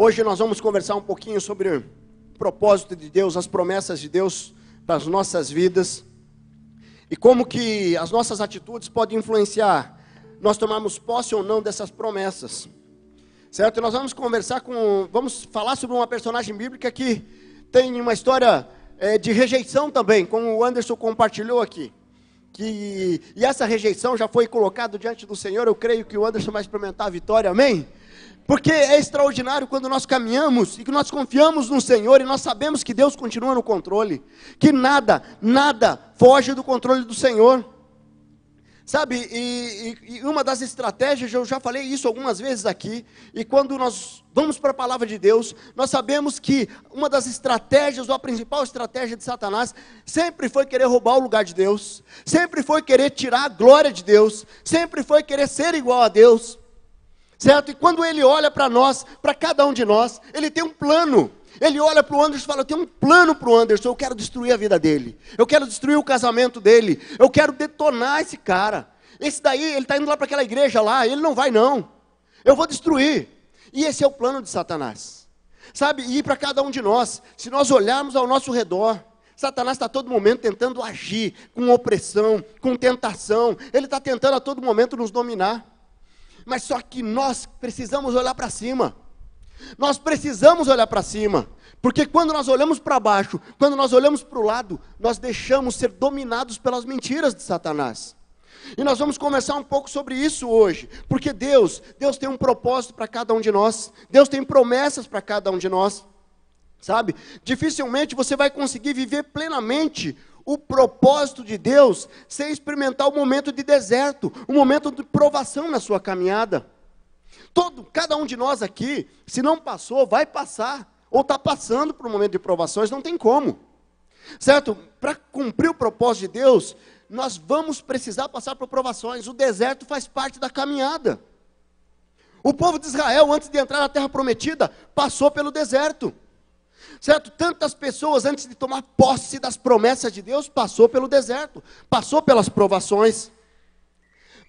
Hoje nós vamos conversar um pouquinho sobre o propósito de Deus, as promessas de Deus das nossas vidas e como que as nossas atitudes podem influenciar nós tomarmos posse ou não dessas promessas, certo? E nós vamos vamos falar sobre uma personagem bíblica que tem uma história de rejeição também, como o Anderson compartilhou aqui. E essa rejeição já foi colocada diante do Senhor. Eu creio que o Anderson vai experimentar a vitória, amém? Porque é extraordinário quando nós caminhamos e que nós confiamos no Senhor e nós sabemos que Deus continua no controle, que nada foge do controle do Senhor, sabe? E uma das estratégias, eu já falei isso algumas vezes aqui, e quando nós vamos para a palavra de Deus, nós sabemos que uma das estratégias, ou a principal estratégia de Satanás, sempre foi querer roubar o lugar de Deus, sempre foi querer tirar a glória de Deus, sempre foi querer ser igual a Deus, certo? E quando ele olha para nós, para cada um de nós, ele tem um plano. Ele olha para o Anderson e fala: eu tenho um plano para o Anderson, eu quero destruir a vida dele, eu quero destruir o casamento dele, eu quero detonar esse cara. Esse daí, ele está indo lá para aquela igreja lá, ele não vai não, eu vou destruir. E esse é o plano de Satanás, sabe? E para cada um de nós, se nós olharmos ao nosso redor, Satanás está a todo momento tentando agir com opressão, com tentação, ele está tentando a todo momento nos dominar. Mas só que nós precisamos olhar para cima. Nós precisamos olhar para cima. Porque quando nós olhamos para baixo, quando nós olhamos para o lado, nós deixamos ser dominados pelas mentiras de Satanás. E nós vamos conversar um pouco sobre isso hoje. Porque Deus tem um propósito para cada um de nós. Deus tem promessas para cada um de nós. Sabe? Dificilmente você vai conseguir viver plenamente o propósito de Deus sem experimentar o momento de deserto, o momento de provação na sua caminhada. Cada um de nós aqui, se não passou, vai passar, ou está passando por um momento de provações, não tem como, certo? Para cumprir o propósito de Deus, nós vamos precisar passar por provações. O deserto faz parte da caminhada. O povo de Israel, antes de entrar na terra prometida, passou pelo deserto, certo? Tantas pessoas, antes de tomar posse das promessas de Deus, passou pelo deserto, passou pelas provações.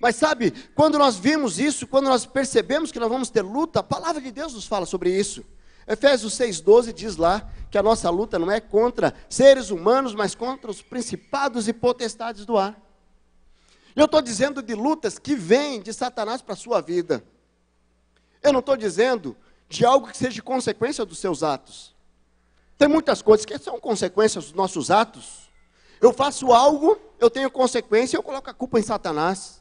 Mas sabe, quando nós vimos isso, quando nós percebemos que nós vamos ter luta, a palavra de Deus nos fala sobre isso. Efésios 6,12 diz lá que a nossa luta não é contra seres humanos, mas contra os principados e potestades do ar. Eu estou dizendo de lutas que vêm de Satanás para a sua vida. Eu não estou dizendo de algo que seja consequência dos seus atos. Tem muitas coisas que são consequências dos nossos atos. Eu faço algo, eu tenho consequência, eu coloco a culpa em Satanás.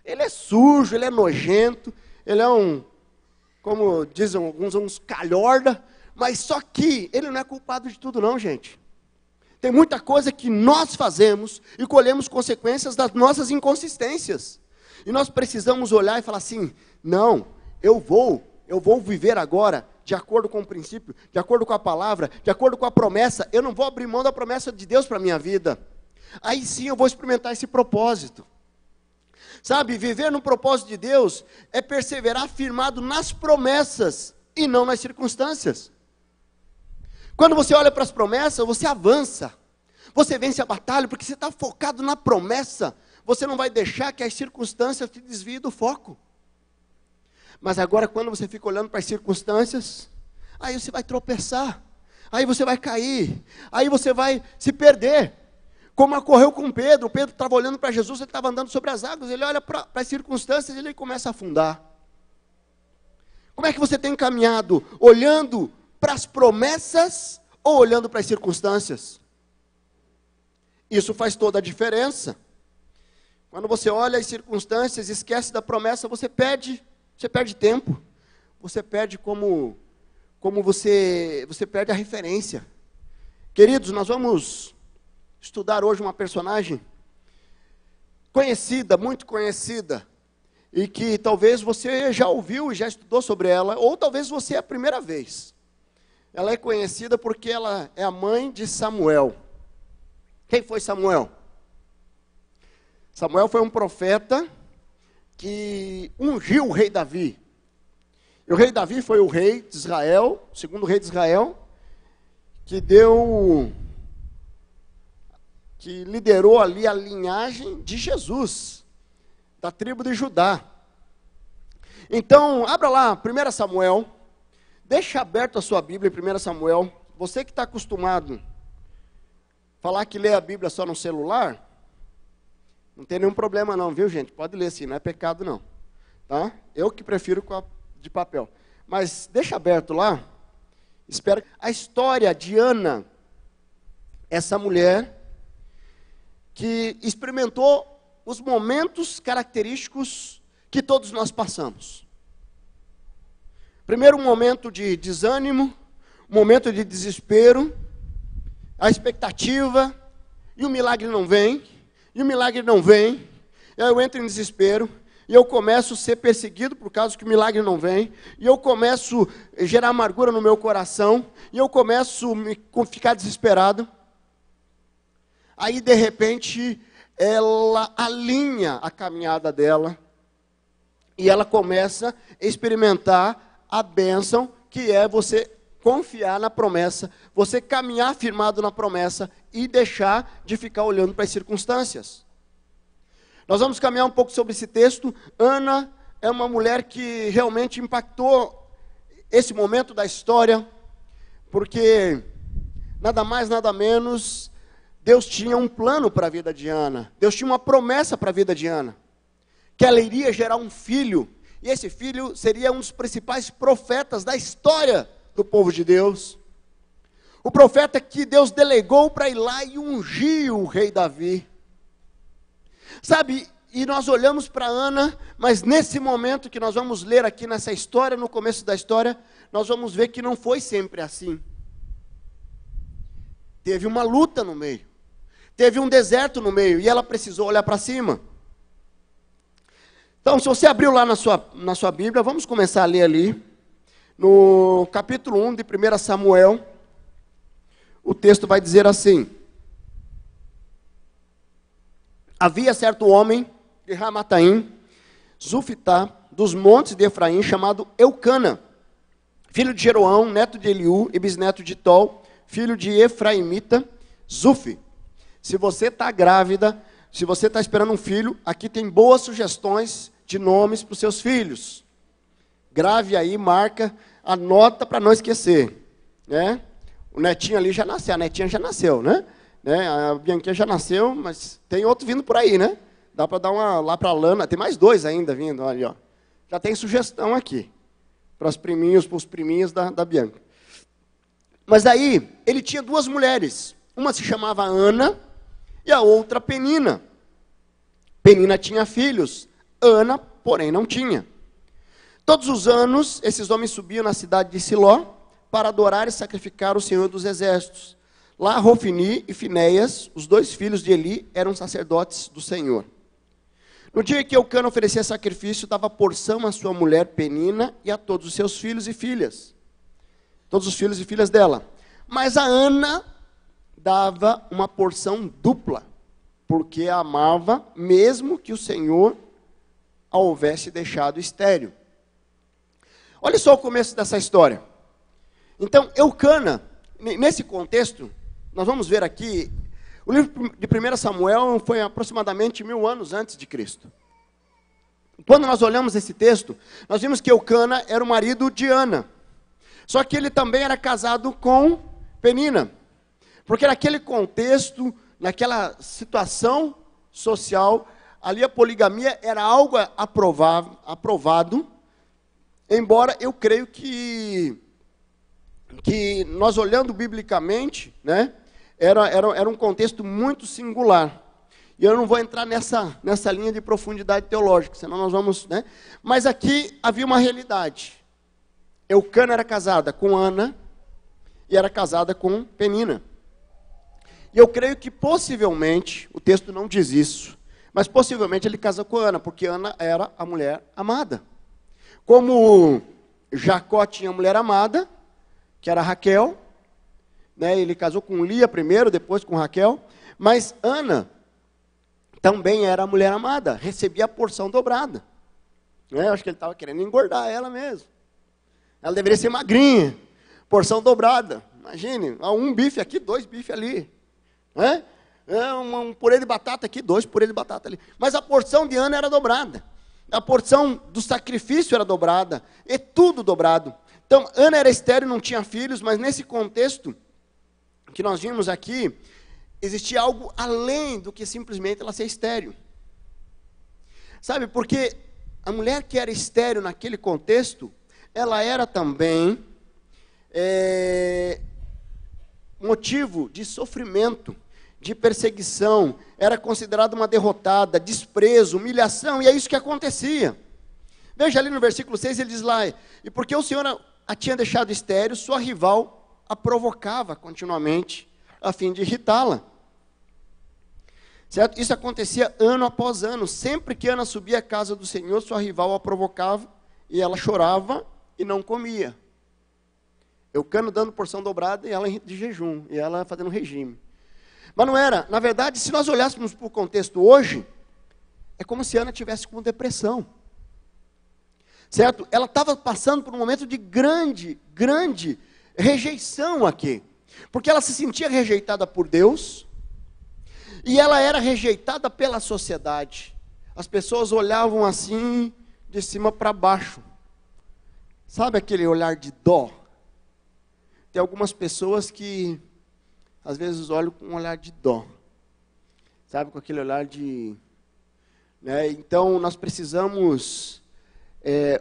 Ele é sujo, ele é nojento, ele é como dizem alguns, uns calhorda, mas só que ele não é culpado de tudo não, gente. Tem muita coisa que nós fazemos e colhemos consequências das nossas inconsistências. E nós precisamos olhar e falar assim: não, eu vou viver agora de acordo com o princípio, de acordo com a palavra, de acordo com a promessa. Eu não vou abrir mão da promessa de Deus para a minha vida. Aí sim eu vou experimentar esse propósito. Sabe, viver no propósito de Deus é perseverar firmado nas promessas e não nas circunstâncias. Quando você olha para as promessas, você avança, você vence a batalha, porque você está focado na promessa. Você não vai deixar que as circunstâncias te desviem do foco. Mas agora, quando você fica olhando para as circunstâncias, aí você vai tropeçar, aí você vai cair, aí você vai se perder. Como ocorreu com Pedro. Pedro estava olhando para Jesus, ele estava andando sobre as águas, ele olha para as circunstâncias e ele começa a afundar. Como é que você tem caminhado? Olhando para as promessas ou olhando para as circunstâncias? Isso faz toda a diferença. Quando você olha as circunstâncias, esquece da promessa, você perde tempo, você perde como você perde a referência. Queridos, nós vamos estudar hoje uma personagem conhecida, muito conhecida, e que talvez você já ouviu e já estudou sobre ela, ou talvez você é a primeira vez. Ela é conhecida porque ela é a mãe de Samuel. Quem foi Samuel? Samuel foi um profeta que ungiu o rei Davi. E o rei Davi foi o rei de Israel, o segundo rei de Israel, que liderou ali a linhagem de Jesus, da tribo de Judá. Então, abra lá, 1 Samuel, Deixa aberto a sua Bíblia em 1 Samuel. Você que está acostumado a falar que lê a Bíblia só no celular, não tem nenhum problema não, viu gente? Pode ler sim, não é pecado não. Tá? Eu que prefiro com a de papel. Mas deixa aberto lá. Espero. A história de Ana, essa mulher que experimentou os momentos característicos que todos nós passamos. Primeiro, um momento de desânimo, um momento de desespero, a expectativa, e o milagre não vem, e o milagre não vem, e aí eu entro em desespero, e eu começo a ser perseguido por causa que o milagre não vem, e eu começo a gerar amargura no meu coração, e eu começo a ficar desesperado. Aí, de repente, ela alinha a caminhada dela, e ela começa a experimentar a bênção, que é você confiar na promessa, você caminhar firmado na promessa e deixar de ficar olhando para as circunstâncias. Nós vamos caminhar um pouco sobre esse texto. Ana é uma mulher que realmente impactou esse momento da história, porque nada mais, nada menos, Deus tinha um plano para a vida de Ana. Deus tinha uma promessa para a vida de Ana, que ela iria gerar um filho, e esse filho seria um dos principais profetas da história do povo de Deus. O profeta que Deus delegou para ir lá e ungir o rei Davi. Sabe, e nós olhamos para Ana, mas nesse momento que nós vamos ler aqui nessa história, no começo da história, nós vamos ver que não foi sempre assim. Teve uma luta no meio, teve um deserto no meio, e ela precisou olhar para cima. Então, se você abriu lá na sua Bíblia, vamos começar a ler ali, no capítulo 1 de 1 Samuel, o texto vai dizer assim: havia certo homem de Ramataim, Zufitá, dos montes de Efraim, chamado Eucana, filho de Jeroão, neto de Eliú e bisneto de Tol, filho de Efraimita, Zufi. Se você está grávida, se você está esperando um filho, aqui tem boas sugestões de nomes para os seus filhos. Grave aí, marca, anota para não esquecer, né? O netinho ali já nasceu, a netinha já nasceu, né? A Bianquinha já nasceu, mas tem outro vindo por aí, né? Dá para dar uma lá para a Lana, tem mais dois ainda vindo, ali, ó. Já tem sugestão aqui, para os priminhos da Bianca. Mas aí, ele tinha duas mulheres, uma se chamava Ana e a outra Penina. Penina tinha filhos, Ana, porém, não tinha. Todos os anos, esses homens subiam na cidade de Siló para adorar e sacrificar o Senhor dos Exércitos. Lá, Rofini e Finéias, os dois filhos de Eli, eram sacerdotes do Senhor. No dia que Eucana oferecia sacrifício, dava porção à sua mulher Penina e a todos os seus filhos e filhas. Todos os filhos e filhas dela. Mas a Ana dava uma porção dupla, porque a amava, mesmo que o Senhor a houvesse deixado estéril. Olha só o começo dessa história. Então, Eucana, nesse contexto, nós vamos ver aqui, o livro de 1 Samuel foi aproximadamente 1000 anos antes de Cristo. Quando nós olhamos esse texto, nós vimos que Eucana era o marido de Ana. Só que ele também era casado com Penina. Porque naquele contexto, naquela situação social, ali a poligamia era algo aprovado, embora eu creio que nós olhando biblicamente, né, era um contexto muito singular. E eu não vou entrar nessa linha de profundidade teológica, senão nós vamos, né? Mas aqui havia uma realidade. Eucana era casada com Ana e era casada com Penina. E eu creio que possivelmente, o texto não diz isso, mas possivelmente ele casou com Ana, porque Ana era a mulher amada. Como Jacó tinha a mulher amada, que era Raquel, né, ele casou com Lia primeiro, depois com Raquel, mas Ana também era a mulher amada, recebia a porção dobrada. Eu acho que ele estava querendo engordar ela mesmo. Ela deveria ser magrinha, porção dobrada. Imagine, um bife aqui, 2 bifes ali. Um purê de batata aqui, 2 purê de batata ali. Mas a porção de Ana era dobrada. A porção do sacrifício era dobrada. E tudo dobrado. Então, Ana era estéril, não tinha filhos, mas nesse contexto que nós vimos aqui, existia algo além do que simplesmente ela ser estéril. Sabe, porque a mulher que era estéril naquele contexto, ela era também motivo de sofrimento, de perseguição, era considerada uma derrotada, desprezo, humilhação, e é isso que acontecia. Veja ali no versículo 6, ele diz lá, e porque o Senhor a tinha deixado estéril, sua rival a provocava continuamente, a fim de irritá-la. Certo? Isso acontecia ano após ano, sempre que Ana subia à casa do Senhor, sua rival a provocava, e ela chorava e não comia. Eucana dando porção dobrada, e ela de jejum, e ela fazendo regime. Mas não era, na verdade, se nós olhássemos para o contexto hoje, é como se Ana tivesse com depressão. Certo? Ela estava passando por um momento de grande rejeição aqui. Porque ela se sentia rejeitada por Deus, e ela era rejeitada pela sociedade. As pessoas olhavam assim, de cima para baixo. Sabe aquele olhar de dó? Tem algumas pessoas que, às vezes, olham com um olhar de dó. Sabe, com aquele olhar de... né? Então, nós precisamos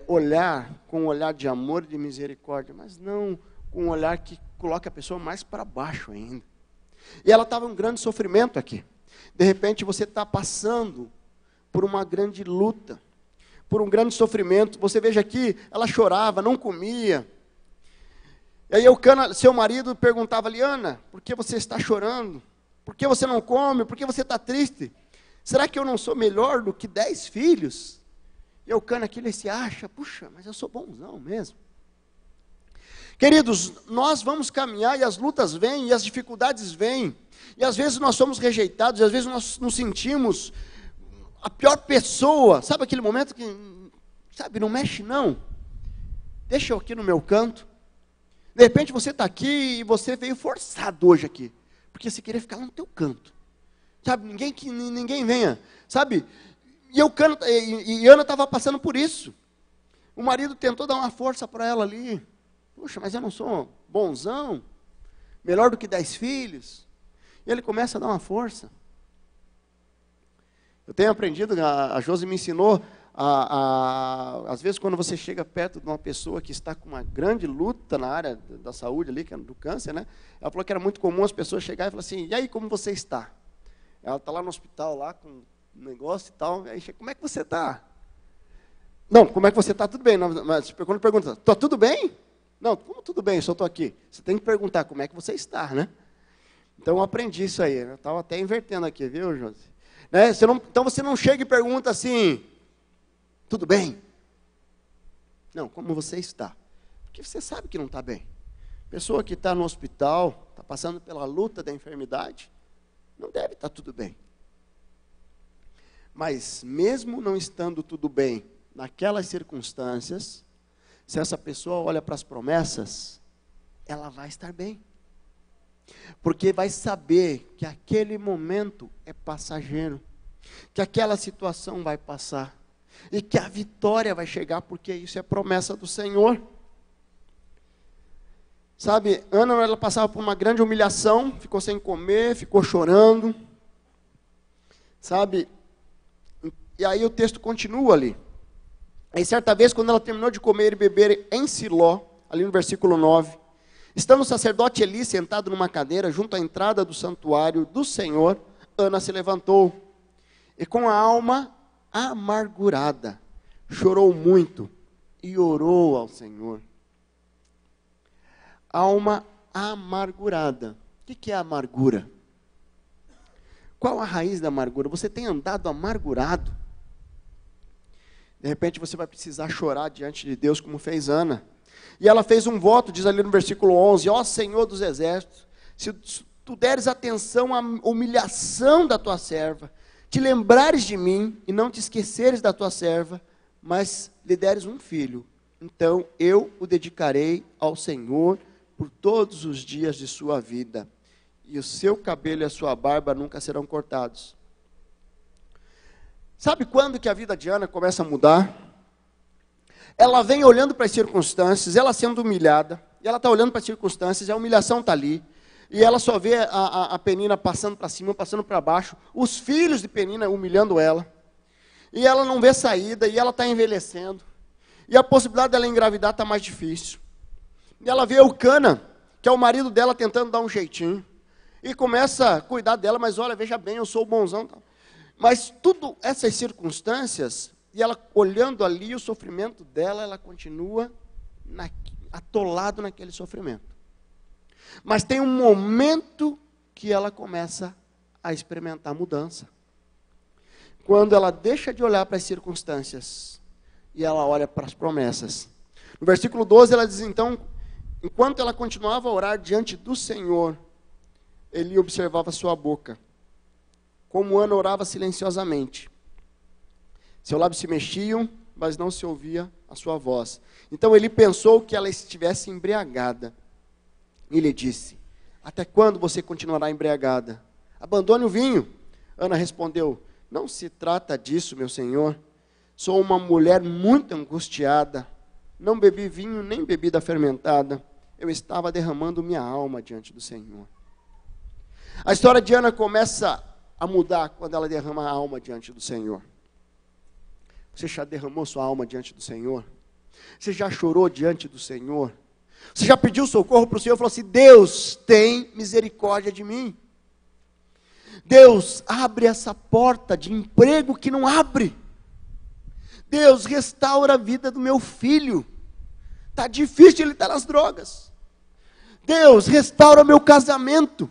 olhar com um olhar de amor e de misericórdia, mas não com um olhar que coloque a pessoa mais para baixo ainda. E ela estava em um grande sofrimento aqui. De repente, você está passando por uma grande luta, por um grande sofrimento. Você veja aqui, ela chorava, não comia. E aí Eucana, seu marido, perguntava ali, Ana, por que você está chorando? Por que você não come? Por que você está triste? Será que eu não sou melhor do que 10 filhos? E Eucana aqui, ele se acha, puxa, mas eu sou bonzão mesmo. Queridos, nós vamos caminhar e as lutas vêm, e as dificuldades vêm. E às vezes nós somos rejeitados, e às vezes nós nos sentimos a pior pessoa. Sabe aquele momento que, sabe, não mexe não. Deixa eu aqui no meu canto. De repente você está aqui e você veio forçado hoje aqui. Porque você queria ficar lá no teu canto. Sabe, ninguém venha. Sabe, e Ana estava passando por isso. O marido tentou dar uma força para ela ali. Puxa, mas eu não sou bonzão? Melhor do que 10 filhos? E ele começa a dar uma força. Eu tenho aprendido, a Josi me ensinou, às vezes quando você chega perto de uma pessoa que está com uma grande luta na área da saúde ali, que é do câncer, né? Ela falou que era muito comum as pessoas chegarem e falar assim, e aí, como você está? Ela está lá no hospital, lá com um negócio e tal, aí chega, como é que você está? Não, como é que você está? Tudo bem, mas quando pergunta, está tudo bem? Não, como tudo bem, eu só estou aqui. Você tem que perguntar como é que você está, né? Então eu aprendi isso aí, eu estava até invertendo aqui, viu, Josi? Né? Então você não chega e pergunta assim, tudo bem? Não, como você está? Porque você sabe que não está bem. Pessoa que está no hospital, está passando pela luta da enfermidade, não deve estar tudo bem. Mas mesmo não estando tudo bem naquelas circunstâncias, se essa pessoa olha para as promessas, ela vai estar bem. Porque vai saber que aquele momento é passageiro, que aquela situação vai passar, e que a vitória vai chegar, porque isso é promessa do Senhor. Sabe, Ana, ela passava por uma grande humilhação, ficou sem comer, ficou chorando, sabe, e aí o texto continua ali. Aí certa vez, quando ela terminou de comer e beber em Siló, ali no versículo 9, estando o sacerdote Eli sentado numa cadeira junto à entrada do santuário do Senhor, Ana se levantou e com a alma amargurada chorou muito e orou ao Senhor. Alma amargurada. O que é amargura? Qual a raiz da amargura? Você tem andado amargurado? De repente você vai precisar chorar diante de Deus como fez Ana. E ela fez um voto, diz ali no versículo 11, ó Senhor dos exércitos, se tu deres atenção à humilhação da tua serva, te lembrares de mim e não te esqueceres da tua serva, mas lhe deres um filho, então eu o dedicarei ao Senhor por todos os dias de sua vida, e o seu cabelo e a sua barba nunca serão cortados. Sabe quando que a vida de Ana começa a mudar? ela vem olhando para as circunstâncias, ela sendo humilhada, e ela está olhando para as circunstâncias, a humilhação está ali, e ela só vê a Penina passando para cima, passando para baixo, os filhos de Penina humilhando ela, e ela não vê saída, e ela está envelhecendo, e a possibilidade dela engravidar está mais difícil. E ela vê o Cana, que é o marido dela, tentando dar um jeitinho, e começa a cuidar dela, mas olha, veja bem, eu sou o bonzão. Mas tudo essas circunstâncias, e ela olhando ali o sofrimento dela, ela continua atolado naquele sofrimento. Mas tem um momento que ela começa a experimentar mudança. Quando ela deixa de olhar para as circunstâncias e ela olha para as promessas. No versículo 12 ela diz então, enquanto ela continuava a orar diante do Senhor, Eli observava sua boca, como Ana orava silenciosamente. Seus lábios se mexiam, mas não se ouvia a sua voz. Então ele pensou que ela estivesse embriagada. E lhe disse, até quando você continuará embriagada? Abandone o vinho. Ana respondeu, não se trata disso, meu senhor. Sou uma mulher muito angustiada. Não bebi vinho nem bebida fermentada. Eu estava derramando minha alma diante do Senhor. A história de Ana começa a mudar quando ela derrama a alma diante do Senhor. Você já derramou sua alma diante do Senhor? Você já chorou diante do Senhor? Você já pediu socorro para o Senhor e falou assim, Deus tem misericórdia de mim. Deus, abre essa porta de emprego que não abre. Deus, restaura a vida do meu filho. Está difícil, ele está nas drogas. Deus, restaura meu casamento.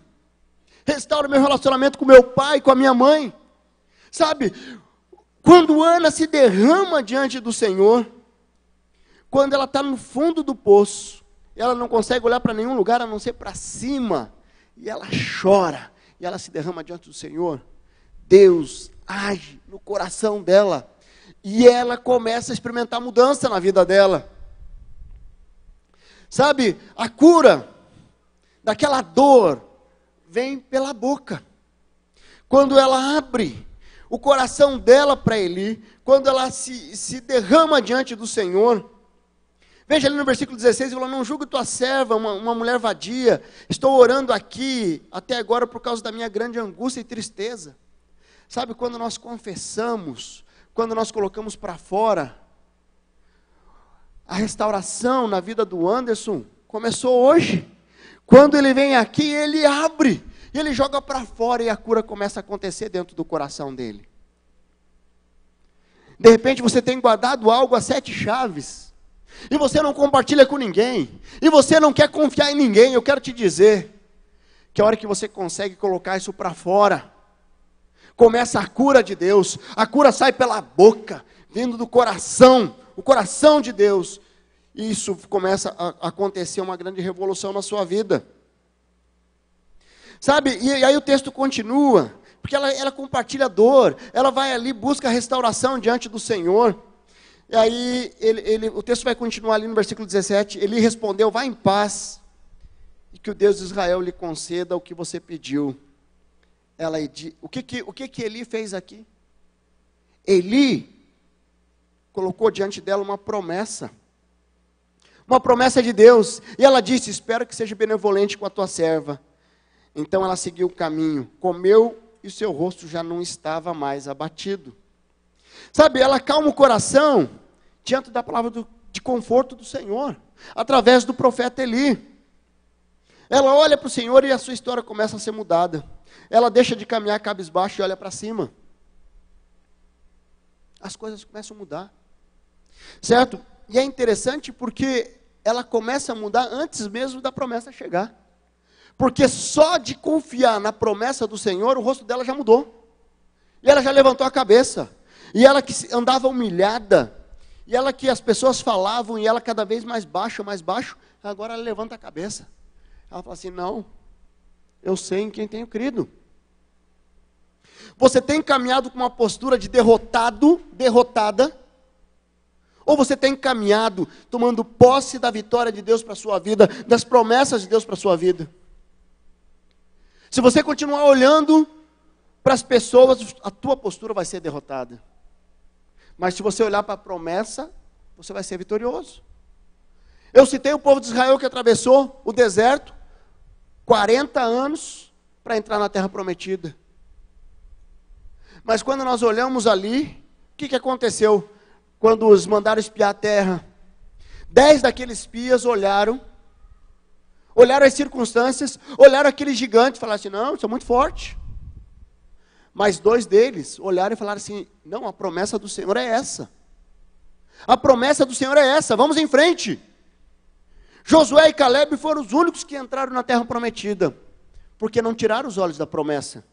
Restaura meu relacionamento com meu pai, com a minha mãe. Sabe, quando Ana se derrama diante do Senhor, quando ela está no fundo do poço, ela não consegue olhar para nenhum lugar a não ser para cima, e ela chora, e ela se derrama diante do Senhor, Deus age no coração dela, e ela começa a experimentar mudança na vida dela. Sabe, a cura daquela dor vem pela boca. Quando ela abre o coração dela para Eli, quando ela se derrama diante do Senhor. Veja ali no versículo 16, ele falou, não julgue tua serva, uma mulher vadia, estou orando aqui até agora por causa da minha grande angústia e tristeza. Sabe, quando nós confessamos, quando nós colocamos para fora, a restauração na vida do Anderson começou hoje. Quando ele vem aqui, ele abre, e ele joga para fora, e a cura começa a acontecer dentro do coração dele. De repente você tem guardado algo a 7 chaves, e você não compartilha com ninguém, e você não quer confiar em ninguém. Eu quero te dizer, que a hora que você consegue colocar isso para fora, começa a cura de Deus. A cura sai pela boca, vindo do coração, o coração de Deus. E isso começa a acontecer uma grande revolução na sua vida. Sabe, e aí o texto continua, porque ela compartilha a dor, ela vai ali, busca a restauração diante do Senhor. E aí o texto vai continuar ali no versículo 17, ele respondeu, vá em paz, e que o Deus de Israel lhe conceda o que você pediu. O que Eli fez aqui? Eli colocou diante dela uma promessa de Deus, e ela disse, espero que seja benevolente com a tua serva. Então ela seguiu o caminho, comeu, e seu rosto já não estava mais abatido. Sabe, ela calma o coração, diante da palavra de conforto do Senhor, através do profeta Eli. Ela olha para o Senhor e a sua história começa a ser mudada. Ela deixa de caminhar cabisbaixo e olha para cima. As coisas começam a mudar. Certo? E é interessante porque ela começa a mudar antes mesmo da promessa chegar. Porque só de confiar na promessa do Senhor, o rosto dela já mudou. E ela já levantou a cabeça. E ela que andava humilhada, e ela que as pessoas falavam, e ela cada vez mais baixo, agora ela levanta a cabeça. Ela fala assim, não, eu sei em quem tenho crido. Você tem caminhado com uma postura de derrotada, ou você tem caminhado tomando posse da vitória de Deus para a sua vida, das promessas de Deus para a sua vida? Se você continuar olhando para as pessoas, a tua postura vai ser derrotada. Mas se você olhar para a promessa, você vai ser vitorioso. Eu citei o povo de Israel que atravessou o deserto, 40 anos, para entrar na terra prometida. Mas quando nós olhamos ali, o que aconteceu? Quando os mandaram espiar a terra, 10 daqueles espias olharam as circunstâncias, olharam aquele gigante e falaram assim, não, isso é muito forte. Mas 2 deles olharam e falaram assim, não, a promessa do Senhor é essa. A promessa do Senhor é essa, vamos em frente. Josué e Caleb foram os únicos que entraram na terra prometida, porque não tiraram os olhos da promessa.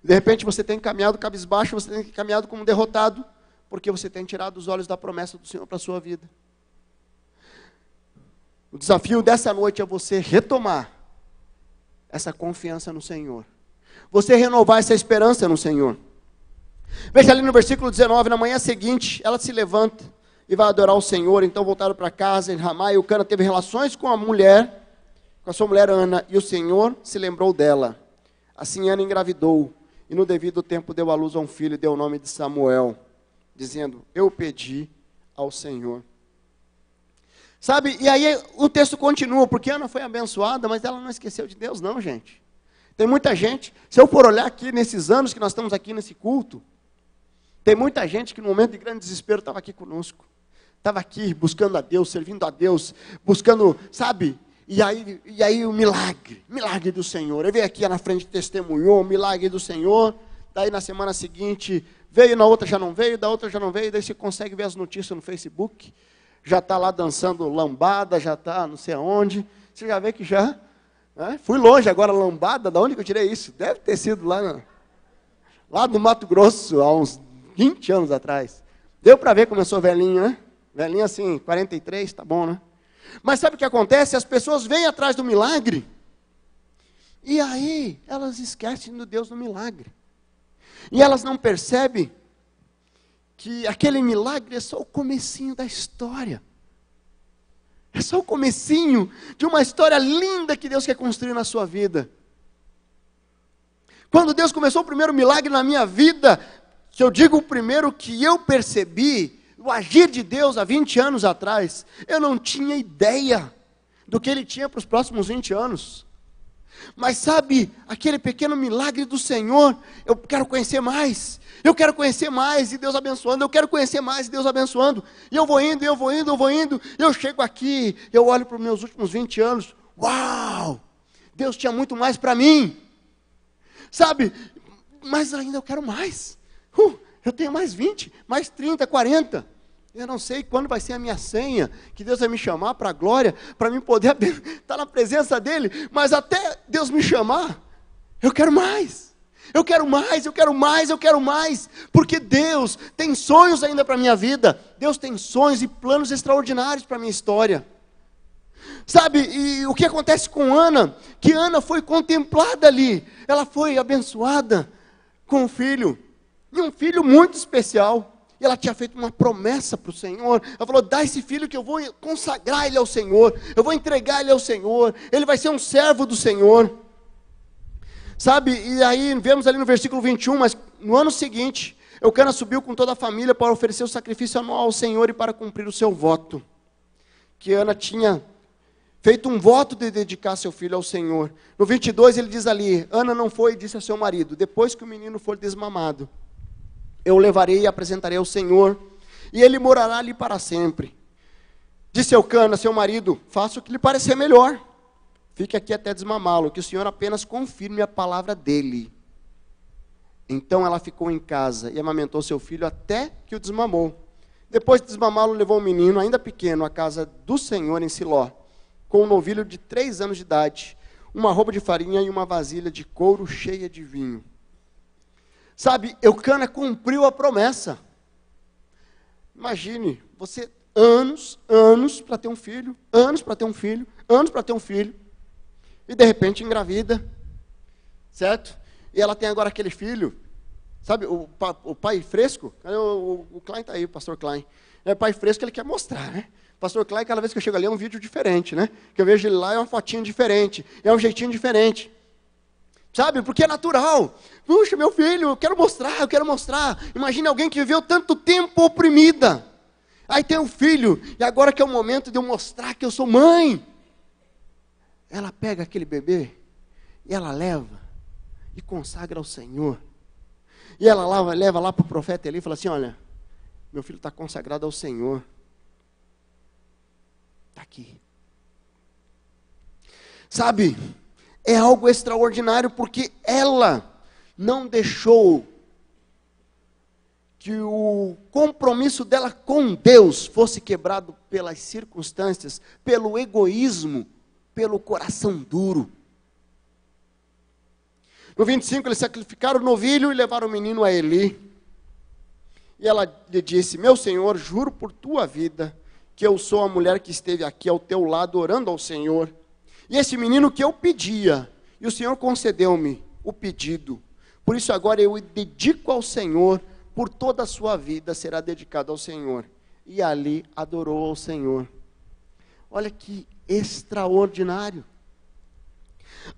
De repente você tem caminhado cabisbaixo, você tem caminhado como derrotado, porque você tem tirado os olhos da promessa do Senhor para a sua vida. O desafio dessa noite é você retomar essa confiança no Senhor. Você renovar essa esperança no Senhor. Veja ali no versículo 19, na manhã seguinte, ela se levanta e vai adorar o Senhor. Então voltaram para casa, em Ramá, e o Cana teve relações com a sua mulher Ana, e o Senhor se lembrou dela. Assim Ana engravidou, e no devido tempo deu à luz a um filho, e deu o nome de Samuel, dizendo, eu pedi ao Senhor. Sabe, e aí o texto continua, porque Ana foi abençoada, mas ela não esqueceu de Deus não, gente. Tem muita gente, se eu for olhar aqui nesses anos que nós estamos aqui nesse culto, tem muita gente que no momento de grande desespero estava aqui conosco. Estava aqui buscando a Deus, servindo a Deus, buscando, sabe? E aí o milagre do Senhor. Ele veio aqui na frente, testemunhou o milagre do Senhor. Daí na semana seguinte, veio, na outra já não veio, da outra já não veio. Daí você consegue ver as notícias no Facebook. Já está lá dançando lambada, já está não sei aonde. Você já vê que já... Fui longe agora, lambada, da onde que eu tirei isso? Deve ter sido lá no Mato Grosso, há uns 20 anos atrás. Deu para ver como eu sou velhinho, né? Velhinho assim, 43, tá bom, né? Mas sabe o que acontece? As pessoas vêm atrás do milagre, e aí elas esquecem do Deus do milagre. E elas não percebem que aquele milagre é só o comecinho da história. É só o comecinho de uma história linda que Deus quer construir na sua vida. Quando Deus começou o primeiro milagre na minha vida, se eu digo o primeiro que eu percebi, o agir de Deus há 20 anos atrás, eu não tinha ideia do que Ele tinha para os próximos 20 anos. Mas sabe, aquele pequeno milagre do Senhor, eu quero conhecer mais. Eu quero conhecer mais e Deus abençoando, eu quero conhecer mais e Deus abençoando. E eu vou indo, eu chego aqui, eu olho para os meus últimos 20 anos, uau! Deus tinha muito mais para mim. Sabe, mas ainda eu quero mais. Eu tenho mais 20, mais 30, 40. Eu não sei quando vai ser a minha senha, que Deus vai me chamar para a glória, para mim poder estar na presença dEle, mas até Deus me chamar, eu quero mais. Eu quero mais, eu quero mais, eu quero mais, porque Deus tem sonhos ainda para a minha vida, Deus tem sonhos e planos extraordinários para a minha história. Sabe, e o que acontece com Ana? Que Ana foi contemplada ali, ela foi abençoada com um filho, e um filho muito especial. E ela tinha feito uma promessa para o Senhor, ela falou, dá esse filho que eu vou consagrar ele ao Senhor, eu vou entregar ele ao Senhor, ele vai ser um servo do Senhor. Sabe, e aí vemos ali no versículo 21, mas no ano seguinte, Eucana subiu com toda a família para oferecer o sacrifício anual ao Senhor e para cumprir o seu voto. Que Ana tinha feito um voto de dedicar seu filho ao Senhor. No 22 ele diz ali, Ana não foi e disse ao seu marido, depois que o menino for desmamado, eu o levarei e apresentarei ao Senhor, e ele morará ali para sempre. Disse Eucana, seu marido, faça o que lhe parecer melhor. Fique aqui até desmamá-lo, que o Senhor apenas confirme a palavra dele. Então ela ficou em casa e amamentou seu filho até que o desmamou. Depois de desmamá-lo, levou o menino, ainda pequeno, à casa do Senhor em Siló, com um novilho de 3 anos de idade, uma roupa de farinha e uma vasilha de couro cheia de vinho. Sabe, Eucana cumpriu a promessa. Imagine, você anos para ter um filho, anos para ter um filho, e de repente engravida, certo? E ela tem agora aquele filho, sabe, o pai fresco, o Klein está aí, o pastor Klein, é pai fresco, ele quer mostrar, né? O pastor Klein, cada vez que eu chego ali é um vídeo diferente, né? Que eu vejo ele lá, é uma fotinha diferente, é um jeitinho diferente. Sabe, porque é natural. Puxa, meu filho, eu quero mostrar. Imagine alguém que viveu tanto tempo oprimida. Aí tem um filho, e agora que é o momento de eu mostrar que eu sou mãe. Ela pega aquele bebê, e ela leva, e consagra ao Senhor. E ela leva lá para o profeta Eli e fala assim: olha, meu filho está consagrado ao Senhor. Está aqui. Sabe, é algo extraordinário, porque ela não deixou que o compromisso dela com Deus fosse quebrado pelas circunstâncias, pelo egoísmo, pelo coração duro. No 25, eles sacrificaram o novilho e levaram o menino a Eli. E ela lhe disse: meu senhor, juro por tua vida, que eu sou a mulher que esteve aqui ao teu lado, orando ao Senhor. E esse menino que eu pedia, e o Senhor concedeu-me o pedido. Por isso agora eu o dedico ao Senhor, por toda a sua vida será dedicado ao Senhor. E ali adorou ao Senhor. Olha que extraordinário.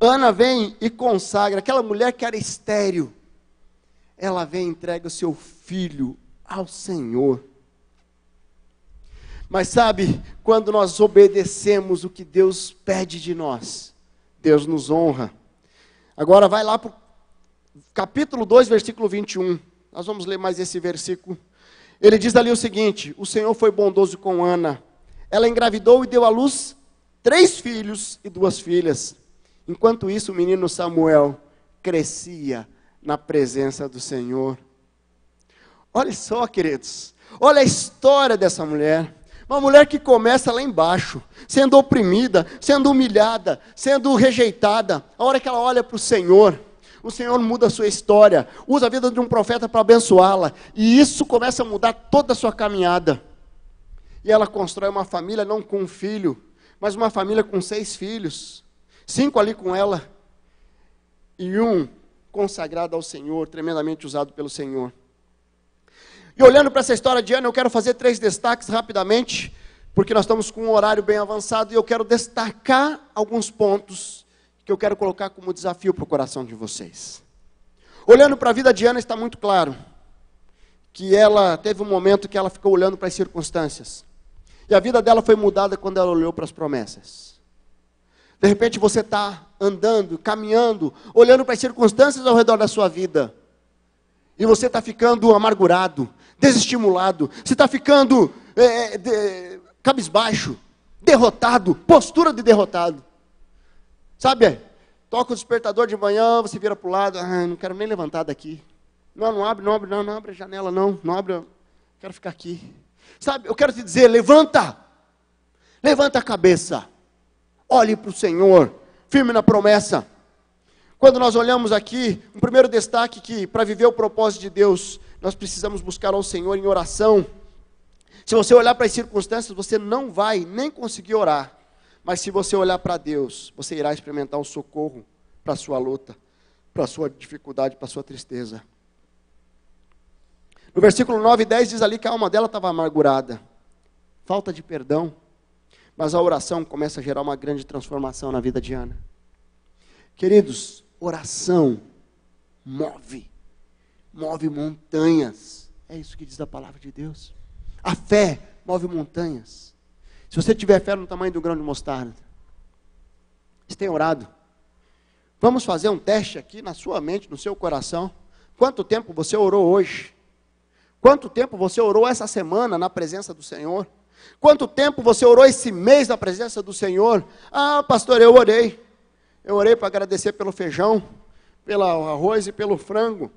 Ana vem e consagra, aquela mulher que era estéril, ela vem e entrega o seu filho ao Senhor. Mas sabe, quando nós obedecemos o que Deus pede de nós, Deus nos honra. Agora vai lá para o capítulo 2, versículo 21. Nós vamos ler mais esse versículo. Ele diz ali o seguinte: o Senhor foi bondoso com Ana. Ela engravidou e deu à luz 3 filhos e 2 filhas. Enquanto isso, o menino Samuel crescia na presença do Senhor. Olha só, queridos, olha a história dessa mulher. Uma mulher que começa lá embaixo, sendo oprimida, sendo humilhada, sendo rejeitada. A hora que ela olha para o Senhor muda a sua história, usa a vida de um profeta para abençoá-la, e isso começa a mudar toda a sua caminhada. E ela constrói uma família não com um filho, mas uma família com 6 filhos, 5 ali com ela, e 1 consagrado ao Senhor, tremendamente usado pelo Senhor. E olhando para essa história de Ana, eu quero fazer 3 destaques rapidamente, porque nós estamos com um horário bem avançado, e eu quero destacar alguns pontos que eu quero colocar como desafio para o coração de vocês. Olhando para a vida de Ana, está muito claro que ela teve um momento que ela ficou olhando para as circunstâncias, e a vida dela foi mudada quando ela olhou para as promessas. De repente você está andando, caminhando, olhando para as circunstâncias ao redor da sua vida, e você está ficando amargurado, desestimulado, você está ficando cabisbaixo, derrotado, postura de derrotado. Sabe, toca o despertador de manhã, você vira para o lado: não quero nem levantar daqui. Não abre a janela, não abre, quero ficar aqui. Sabe, eu quero te dizer, levanta a cabeça, olhe para o Senhor, firme na promessa. Quando nós olhamos aqui, um primeiro destaque que para viver o propósito de Deus, nós precisamos buscar ao Senhor em oração. Se você olhar para as circunstâncias, você não vai nem conseguir orar. Mas se você olhar para Deus, você irá experimentar um socorro para a sua luta, para a sua dificuldade, para a sua tristeza. No versículo 9 e 10 diz ali que a alma dela estava amargurada, falta de perdão, mas a oração começa a gerar uma grande transformação na vida de Ana. Queridos, oração move montanhas, é isso que diz a palavra de Deus. A fé move montanhas. Se você tiver fé no tamanho do grão de mostarda, você tem orado? Vamos fazer um teste aqui na sua mente, no seu coração. Quanto tempo você orou hoje? Quanto tempo você orou essa semana na presença do Senhor? Quanto tempo você orou esse mês na presença do Senhor? Ah, pastor, eu orei. Eu orei para agradecer pelo feijão, pelo arroz e pelo frango.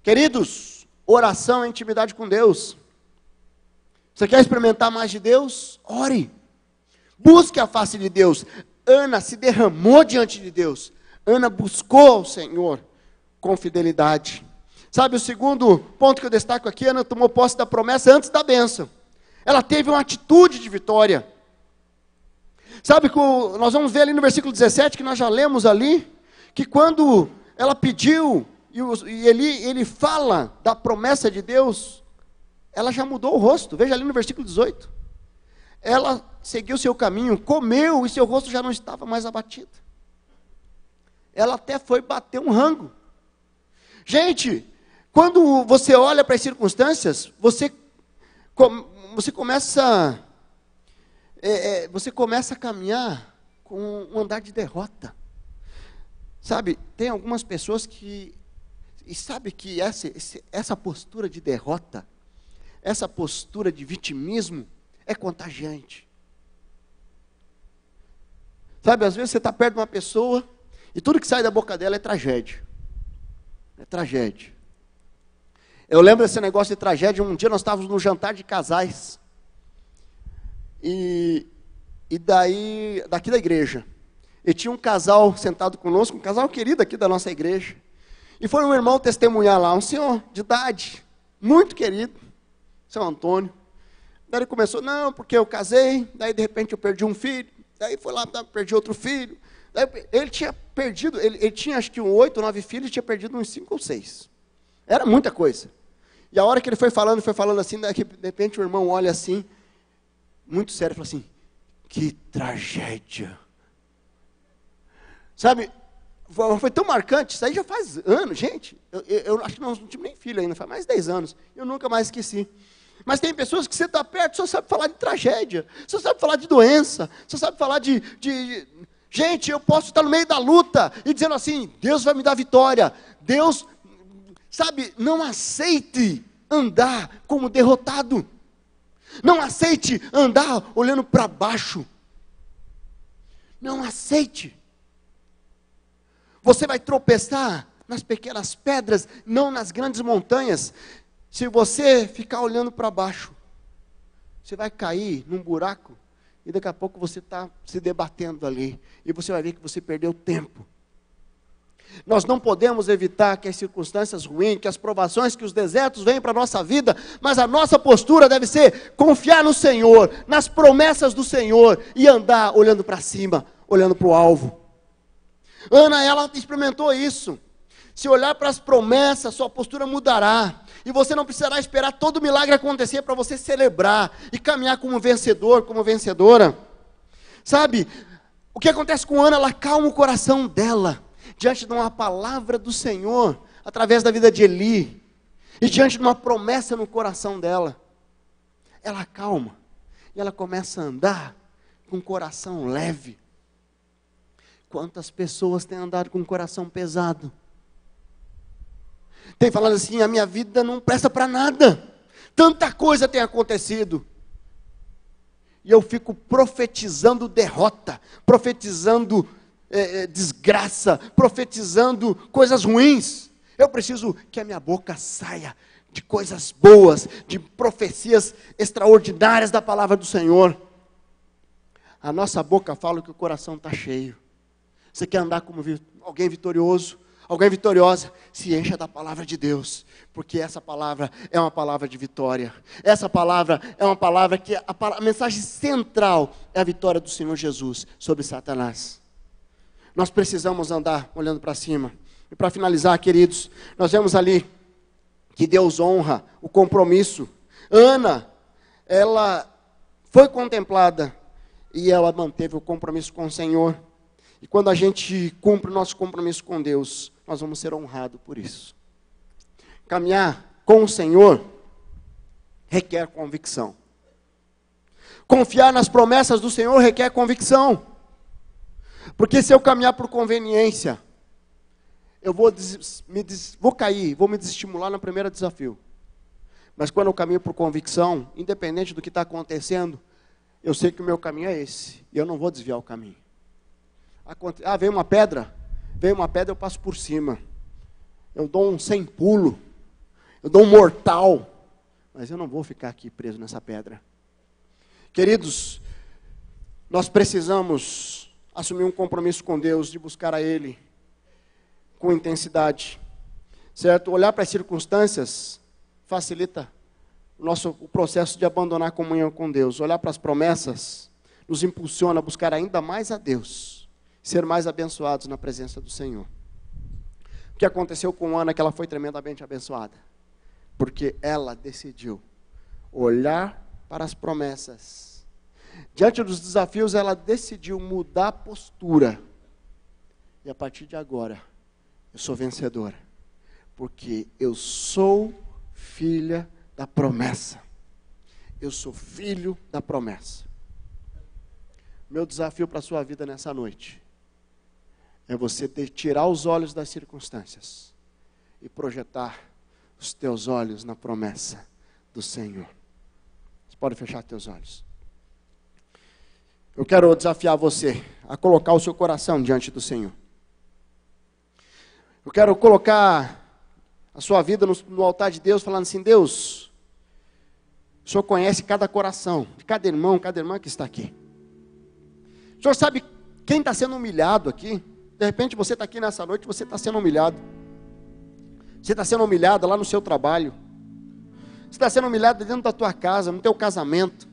Queridos, oração é intimidade com Deus. Você quer experimentar mais de Deus? Ore. Busque a face de Deus. Ana se derramou diante de Deus. Ana buscou ao Senhor com fidelidade. Sabe, o segundo ponto que eu destaco aqui, Ana tomou posse da promessa antes da bênção. Ela teve uma atitude de vitória. Sabe, nós vamos ver ali no versículo 17, que nós já lemos ali, que quando ela pediu, e ele fala da promessa de Deus, ela já mudou o rosto. Veja ali no versículo 18. Ela seguiu seu caminho, comeu, e seu rosto já não estava mais abatido. Ela até foi bater um rango. Gente, quando você olha para as circunstâncias, você começa a caminhar com um andar de derrota. Sabe, tem algumas pessoas que sabe que essa postura de derrota, essa postura de vitimismo é contagiante. Sabe, às vezes você está perto de uma pessoa e tudo que sai da boca dela é tragédia. É tragédia. Eu lembro desse negócio de tragédia. Um dia nós estávamos num jantar de casais. E daqui da igreja. E tinha um casal sentado conosco, um casal querido aqui da nossa igreja. E foi um irmão testemunhar lá, um senhor de idade, muito querido, seu Antônio. Daí ele começou, não, porque eu casei, daí de repente eu perdi um filho, daí foi lá, perdi outro filho. Daí ele tinha perdido, ele tinha acho que 8 ou 9 filhos, e tinha perdido uns 5 ou 6. Era muita coisa. E a hora que ele foi falando assim, daí de repente o irmão olha assim, muito sério, e fala assim, que tragédia. Sabe, foi tão marcante, isso aí já faz anos, gente. Eu acho que não tive nem filho ainda, faz mais de 10 anos. Eu nunca mais esqueci. Mas tem pessoas que você está perto, só sabe falar de tragédia, só sabe falar de doença, só sabe falar de... Gente, eu posso estar no meio da luta e dizendo assim, Deus vai me dar vitória. Deus, sabe, não aceite andar como derrotado. Não aceite andar olhando para baixo. Não aceite. Você vai tropeçar nas pequenas pedras, não nas grandes montanhas. Se você ficar olhando para baixo, você vai cair num buraco e daqui a pouco você está se debatendo ali. E você vai ver que você perdeu tempo. Nós não podemos evitar que as circunstâncias ruins, que as provações, que os desertos venham para a nossa vida, mas a nossa postura deve ser confiar no Senhor, nas promessas do Senhor e andar olhando para cima, olhando para o alvo. Ana, ela experimentou isso. Se olhar para as promessas, sua postura mudará. E você não precisará esperar todo o milagre acontecer para você celebrar e caminhar como vencedor, como vencedora. Sabe, o que acontece com Ana, ela calma o coração dela, diante de uma palavra do Senhor, através da vida de Eli, e diante de uma promessa no coração dela. Ela calma, e ela começa a andar com o coração leve. Quantas pessoas têm andado com o coração pesado? Tem falado assim, a minha vida não presta para nada. Tanta coisa tem acontecido. E eu fico profetizando derrota, profetizando desgraça, profetizando coisas ruins. Eu preciso que a minha boca saia de coisas boas, de profecias extraordinárias da palavra do Senhor. A nossa boca fala que o coração está cheio. Você quer andar como alguém vitorioso, alguém vitoriosa, se encha da palavra de Deus, porque essa palavra é uma palavra de vitória. Essa palavra é uma palavra que a mensagem central é a vitória do Senhor Jesus sobre Satanás. Nós precisamos andar olhando para cima. E para finalizar, queridos, nós vemos ali que Deus honra o compromisso. Ana, ela foi contemplada e ela manteve o compromisso com o Senhor. E quando a gente cumpre o nosso compromisso com Deus, nós vamos ser honrados por isso. Caminhar com o Senhor requer convicção. Confiar nas promessas do Senhor requer convicção. Porque se eu caminhar por conveniência, eu vou cair, vou me desestimular no primeiro desafio. Mas quando eu caminho por convicção, independente do que está acontecendo, eu sei que o meu caminho é esse, e eu não vou desviar o caminho. Veio uma pedra, eu passo por cima. Eu dou um sem pulo, eu dou um mortal, mas eu não vou ficar aqui preso nessa pedra. Queridos, nós precisamos assumir um compromisso com Deus, de buscar a Ele com intensidade, certo? Olhar para as circunstâncias facilita o processo de abandonar a comunhão com Deus. Olhar para as promessas nos impulsiona a buscar ainda mais a Deus, ser mais abençoados na presença do Senhor. O que aconteceu com Ana, que ela foi tremendamente abençoada? Porque ela decidiu olhar para as promessas. Diante dos desafios, ela decidiu mudar a postura. E a partir de agora, eu sou vencedora. Porque eu sou filha da promessa. eu sou filho da promessa. Meu desafio para a sua vida nessa noite é você tirar os olhos das circunstâncias e projetar os teus olhos na promessa do Senhor. Você pode fechar teus olhos. Eu quero desafiar você a colocar o seu coração diante do Senhor. Eu quero colocar a sua vida no altar de Deus, falando assim: Deus, o Senhor conhece cada coração, de cada irmão, cada irmã que está aqui. O Senhor sabe quem está sendo humilhado aqui. De repente você está aqui nessa noite, você está sendo humilhado. Você está sendo humilhado lá no seu trabalho. Você está sendo humilhado dentro da tua casa, no teu casamento.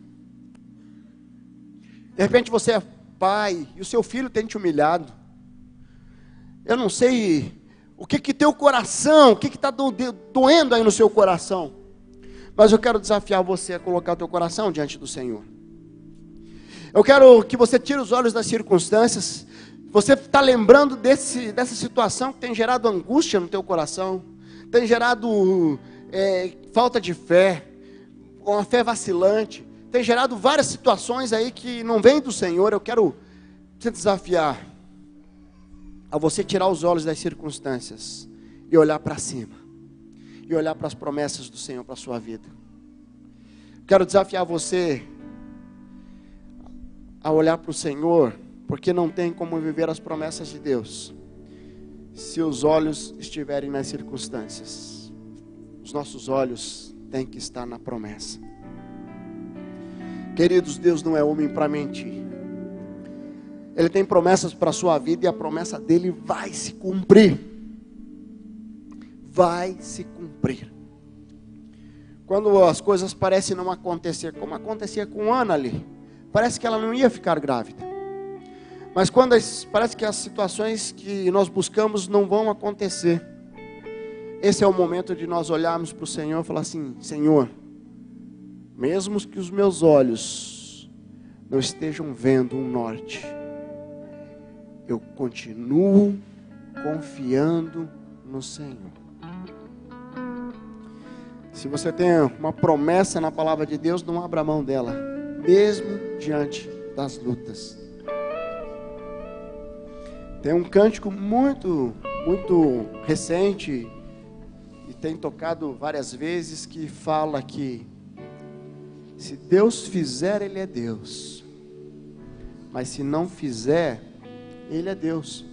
De repente você é pai e o seu filho tem te humilhado. Eu não sei o que teu coração, o que está doendo aí no seu coração. Mas eu quero desafiar você a colocar o teu coração diante do Senhor. Eu quero que você tire os olhos das circunstâncias. Você está lembrando dessa situação que tem gerado angústia no teu coração, tem gerado falta de fé, uma fé vacilante, tem gerado várias situações aí que não vêm do Senhor. Eu quero te desafiar a você tirar os olhos das circunstâncias e olhar para cima, e olhar para as promessas do Senhor para a sua vida. Quero desafiar você a olhar para o Senhor, porque não tem como viver as promessas de Deus se os olhos estiverem nas circunstâncias. Os nossos olhos têm que estar na promessa. Queridos, Deus não é homem para mentir. Ele tem promessas para a sua vida e a promessa dele vai se cumprir. Vai se cumprir. Quando as coisas parecem não acontecer, como acontecia com Ana ali, parece que ela não ia ficar grávida. Mas quando parece que as situações que nós buscamos não vão acontecer, esse é o momento de nós olharmos para o Senhor e falar assim: Senhor, mesmo que os meus olhos não estejam vendo um norte, eu continuo confiando no Senhor. Se você tem uma promessa na palavra de Deus, não abra mão dela, mesmo diante das lutas. Tem um cântico muito recente, e tem tocado várias vezes, que fala que se Deus fizer, Ele é Deus, mas se não fizer, Ele é Deus.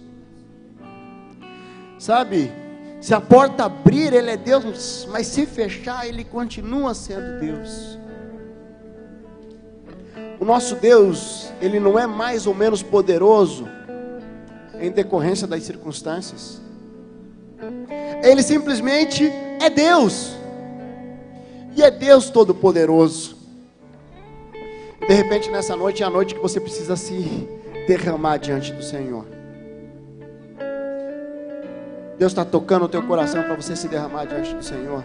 Sabe, se a porta abrir, Ele é Deus, mas se fechar, Ele continua sendo Deus. O nosso Deus, Ele não é mais ou menos poderoso em decorrência das circunstâncias. Ele simplesmente é Deus, e é Deus Todo-Poderoso. De repente nessa noite é a noite que você precisa se derramar diante do Senhor. Deus está tocando o teu coração para você se derramar diante do Senhor.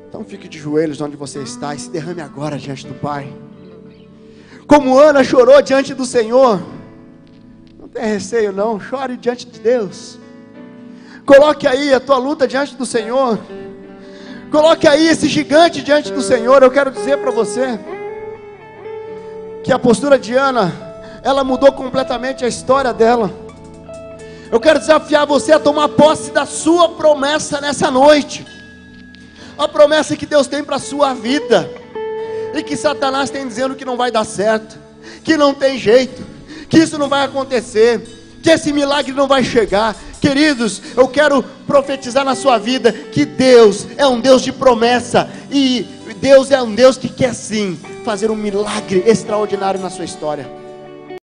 Então fique de joelhos onde você está e se derrame agora diante do Pai. Como Ana chorou diante do Senhor, não tenha receio não, chore diante de Deus. Coloque aí a tua luta diante do Senhor. Coloque aí esse gigante diante do Senhor. Eu quero dizer para você que a postura de Ana, ela mudou completamente a história dela. Eu quero desafiar você a tomar posse da sua promessa nessa noite. A promessa que Deus tem para a sua vida, e que Satanás tem dizendo que não vai dar certo, que não tem jeito, que isso não vai acontecer, que esse milagre não vai chegar. Queridos, eu quero profetizar na sua vida que Deus é um Deus de promessa, e Deus é um Deus que quer sim fazer um milagre extraordinário na sua história.